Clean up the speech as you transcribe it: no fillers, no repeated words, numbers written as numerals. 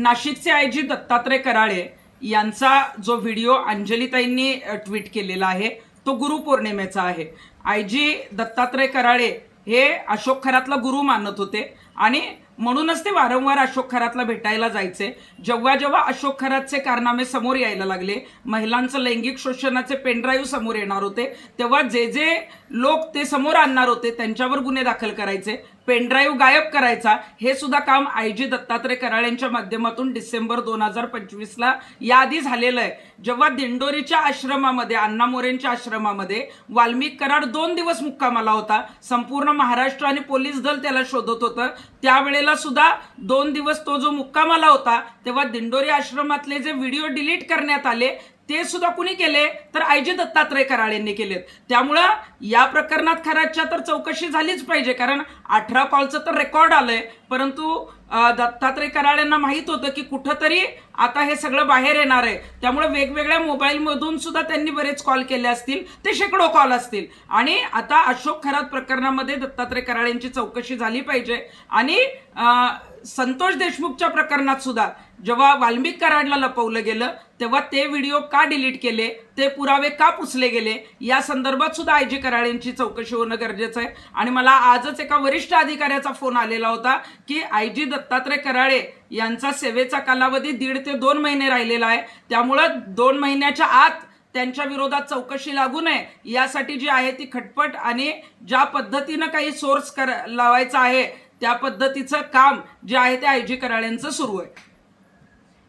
नाशिकचे आयजी दत्तात्रय कराळे यांचा जो व्हिडिओ अंजलीताईंनी ट्विट केलेला आहे तो गुरुपौर्णिमेचा आहे। आयजी दत्तात्रय कराळे हे अशोक खरातला गुरु मानत होते आणि म्हणूनच ते वारंवार अशोक खरातला भेटायला जायचे। जेव्हा जेव्हा अशोक खरातचे कारनामे समोर यायला लागले, महिलांचं लैंगिक शोषणाचे पेनड्राईव्ह समोर येणार होते, तेव्हा जे जे लोक ते समोर आणणार होते त्यांच्यावर गुन्हे दाखल करायचे, पेनड्राईव्ह गायब करायचा, हे सुद्धा काम आयजी दत्तात्रय कराळेंच्या माध्यमातून डिसेंबर 2025ला याआधी झालेलं आहे। जेव्हा दिंडोरीच्या आश्रमामध्ये, अण्णा मोरेंच्या आश्रमामध्ये वाल्मिक कराड 2 दिवस मुक्कामाला होता, संपूर्ण महाराष्ट्र आणि पोलीस दल त्याला शोधत होतं, त्यावेळेला सुद्धा 2 दिवस तो जो मुक्कामाला होता तेव्हा दिंडोरी आश्रमातले जे व्हिडिओ डिलीट करण्यात आले ते सुद्धा कुणी केले तर आयजी दत्तात्रय कराळेंनी केलेत। त्यामुळे या प्रकरणात खराच्या तर चौकशी झालीच पाहिजे, कारण 18 कॉलचं तर रेकॉर्ड आलंय, परंतु दत्तात्रय कराळेंना माहित होतं की कुठंतरी आता हे सगळं बाहेर येणार आहे, त्यामुळे वेगवेगळ्या मोबाईलमधून सुद्धा त्यांनी बरेच कॉल केले असतील, ते शेकडो कॉल असतील। आणि आता अशोक खरात प्रकरणामध्ये दत्तात्रय कराळेंची चौकशी झाली पाहिजे। आणि संतोष देशमुखच्या प्रकरणात सुद्धा जेव्हा वाल्मिक कराडला लपवलं गेलं तेव्हा ते व्हिडिओ का डिलीट केले, ते पुरावे का पुसले गेले, या संदर्भात सुद्धा आयजी कराळेंची चौकशी होणं गरजेचं आहे। आणि मला आजच एका वरिष्ठ अधिकाऱ्याचा फोन आलेला होता की आयजी दत्तात्रय कराळे यांचा सेवेचा कालावधी 1.5 ते 2 महिने राहिलेला आहे, त्यामुळे 2 महिन्याच्या आत त्यांच्या विरोधात चौकशी लागू नये यासाठी जी आहे ती खटपट आणि ज्या पद्धतीनं काही सोर्स लावायचं आहे त्या पद्धतीचं काम जे आहे ते आयजी कराळेंचं सुरू आहे।